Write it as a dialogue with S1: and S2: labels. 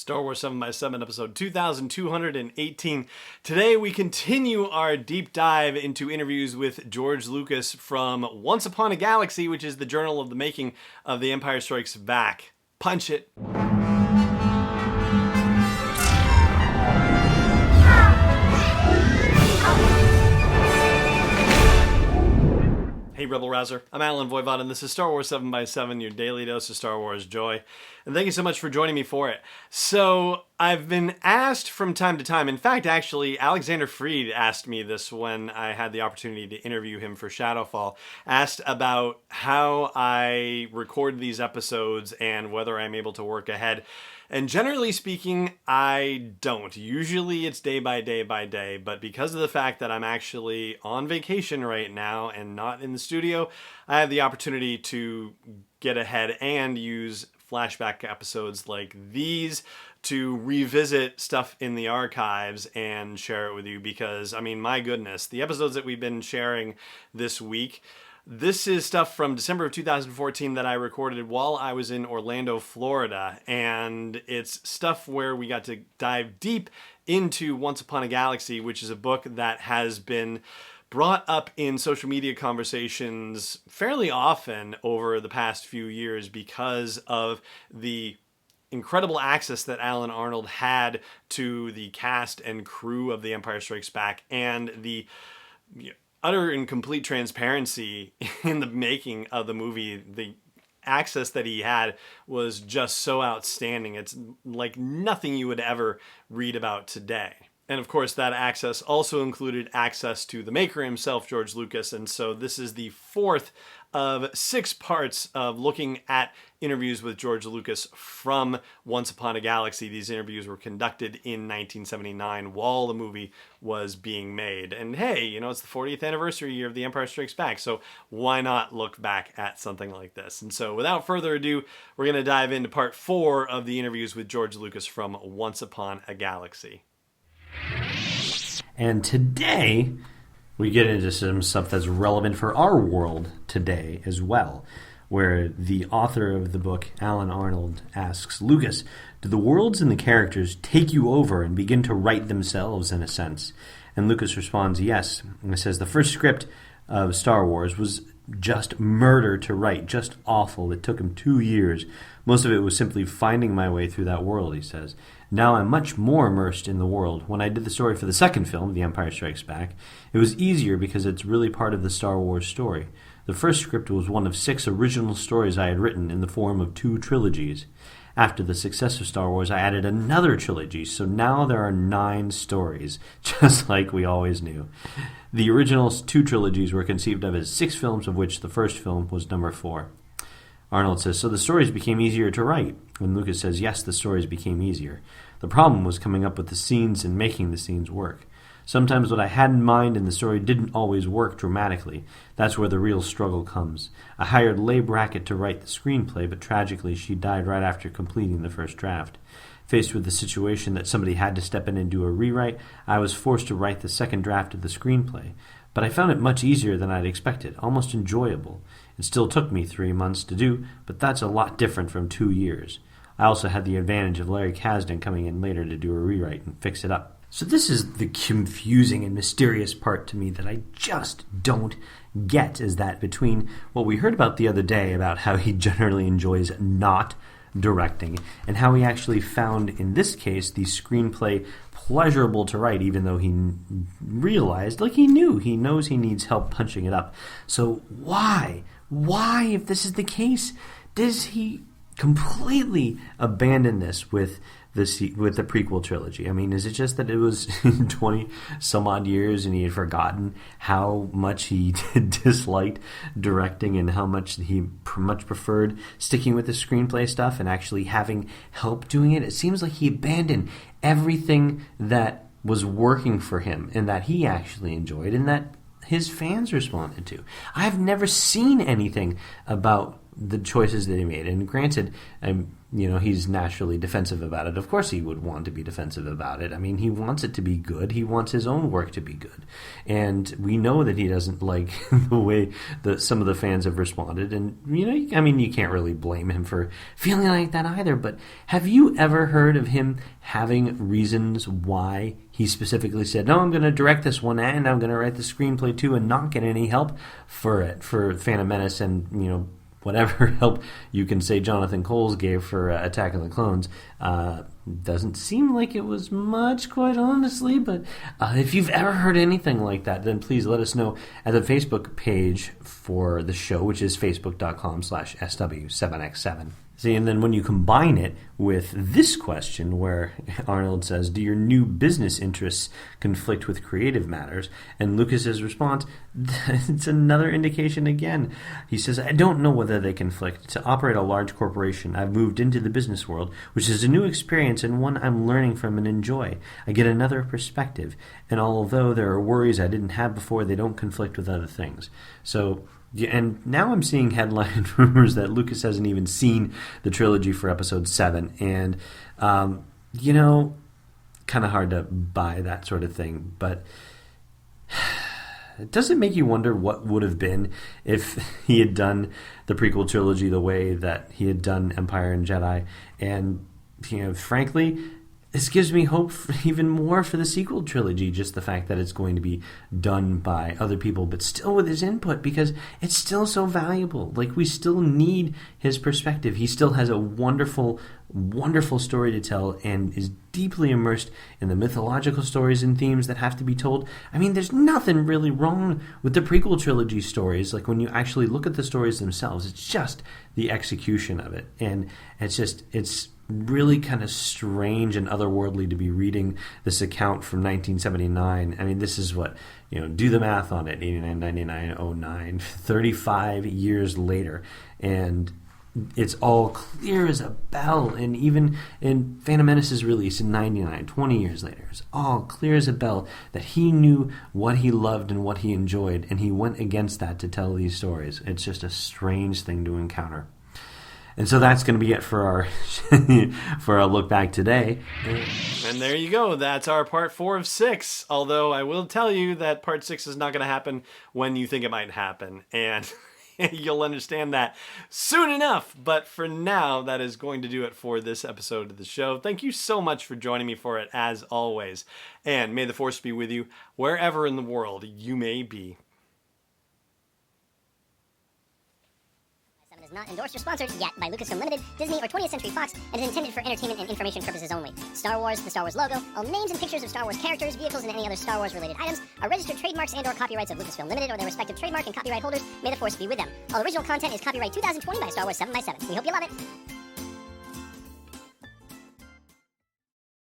S1: Star Wars 7x7, episode 2218. Today we continue our deep dive into interviews with George Lucas from Once Upon a Galaxy, which is the journal of the making of The Empire Strikes Back. Punch it. Hey Rebel Rouser, I'm Alan Voivod, and this is Star Wars 7x7, your daily dose of Star Wars joy. And thank you so much for joining me for it. So, I've been asked from time to time, in fact, actually, Alexander Freed asked me this when I had the opportunity to interview him for Shadowfall, asked about how I record these episodes and whether I'm able to work ahead. And generally speaking, I don't. Usually it's day by day by day, but because of the fact that I'm actually on vacation right now and not in the studio, I have the opportunity to get ahead and use flashback episodes like these to revisit stuff in the archives and share it with you because, I mean, my goodness, the episodes that we've been sharing this week, this is stuff from December of 2014 that I recorded while I was in Orlando, Florida, and it's stuff where we got to dive deep into Once Upon a Galaxy, which is a book that has been brought up in social media conversations fairly often over the past few years because of the incredible access that Alan Arnold had to the cast and crew of The Empire Strikes Back and the utter and complete transparency in the making of the movie. The access that he had was just so outstanding. It's like nothing you would ever read about today. And of course, that access also included access to the maker himself, George Lucas. And so this is the fourth of 6 parts of looking at interviews with George Lucas from Once Upon a Galaxy. These interviews were conducted in 1979 while the movie was being made. And hey, you know, it's the 40th anniversary year of The Empire Strikes Back, so why not look back at something like this? And so without further ado, we're going to dive into part 4 of the interviews with George Lucas from Once Upon a Galaxy.
S2: And today, we get into some stuff that's relevant for our world today as well, where the author of the book, Alan Arnold, asks Lucas, do the worlds and the characters take you over and begin to write themselves in a sense? And Lucas responds, yes. And it says, the first script of Star Wars was just murder to write, just awful. It took him 2 years. Most of it was simply finding my way through that world, he says. Now I'm much more immersed in the world. When I did the story for the second film, The Empire Strikes Back, it was easier because it's really part of the Star Wars story. The first script was one of 6 original stories I had written in the form of 2 trilogies. After the success of Star Wars, I added another trilogy, so now there are 9 stories, just like we always knew. The original 2 trilogies were conceived of as 6 films, of which the first film was number 4. Arnold says, so the stories became easier to write. And Lucas says, yes, the stories became easier. The problem was coming up with the scenes and making the scenes work. Sometimes what I had in mind in the story didn't always work dramatically. That's where the real struggle comes. I hired Leigh Brackett to write the screenplay, but tragically she died right after completing the first draft. Faced with the situation that somebody had to step in and do a rewrite, I was forced to write the second draft of the screenplay. But I found it much easier than I'd expected, almost enjoyable. It still took me 3 months to do, but that's a lot different from 2 years. I also had the advantage of Larry Kasdan coming in later to do a rewrite and fix it up. So this is the confusing and mysterious part to me that I just don't get, is that between what we heard about the other day about how he generally enjoys not directing and how he actually found, in this case, the screenplay pleasurable to write, even though he realized, like he knows he needs help punching it up. So why, if this is the case, does he completely abandon this with the prequel trilogy? I mean, is it just that it was 20 some odd years and he had forgotten how much he disliked directing and how much he much preferred sticking with the screenplay stuff and actually having help doing it? It seems like he abandoned everything that was working for him and that he actually enjoyed and that his fans responded to. I've never seen anything about the choices that he made. And granted, he's naturally defensive about it. Of course he would want to be defensive about it. I mean, he wants it to be good. He wants his own work to be good. And we know that he doesn't like the way that some of the fans have responded. And, you can't really blame him for feeling like that either. But have you ever heard of him having reasons why he specifically said, no, I'm going to direct this one and I'm going to write the screenplay too, and not get any help for it, for Phantom Menace and, whatever help you can say Jonathan Coles gave for Attack of the Clones? Doesn't seem like it was much, quite honestly, but if you've ever heard anything like that, then please let us know at the Facebook page for the show, which is facebook.com/SW7X7. See, and then when you combine it with this question where Arnold says, do your new business interests conflict with creative matters? And Lucas's response, it's another indication again. He says, I don't know whether they conflict. To operate a large corporation, I've moved into the business world, which is a new experience and one I'm learning from and enjoy. I get another perspective. And although there are worries I didn't have before, they don't conflict with other things. So... yeah, and now I'm seeing headline rumors that Lucas hasn't even seen the trilogy for Episode 7. And, kind of hard to buy that sort of thing. But does it make you wonder what would have been if he had done the prequel trilogy the way that he had done Empire and Jedi? And, frankly... this gives me hope even more for the sequel trilogy, just the fact that it's going to be done by other people, but still with his input, because it's still so valuable. Like, we still need his perspective. He still has a wonderful, wonderful story to tell and is deeply immersed in the mythological stories and themes that have to be told. I mean, there's nothing really wrong with the prequel trilogy stories. Like, when you actually look at the stories themselves, it's just the execution of it. And it's really kind of strange and otherworldly to be reading this account from 1979. I mean, this is what, do the math on it, 89, 99, 09, 35 years later. And it's all clear as a bell. And even in Phantom Menace's release in 99, 20 years later, it's all clear as a bell that he knew what he loved and what he enjoyed, and he went against that to tell these stories. It's just a strange thing to encounter. And so that's going to be it for our look back today.
S1: And there you go. That's our part 4 of 6. Although I will tell you that part 6 is not going to happen when you think it might happen. And you'll understand that soon enough. But for now, that is going to do it for this episode of the show. Thank you so much for joining me for it, as always. And may the Force be with you wherever in the world you may be.
S3: Is not endorsed or sponsored yet by Lucasfilm Limited, Disney, or 20th Century Fox, and is intended for entertainment and information purposes only. Star Wars, the Star Wars logo, all names and pictures of Star Wars characters, vehicles, and any other Star Wars-related items are registered trademarks and/or copyrights of Lucasfilm Limited or their respective trademark and copyright holders. May the Force be with them. All original content is copyright 2020 by Star Wars 7x7. We hope you love it.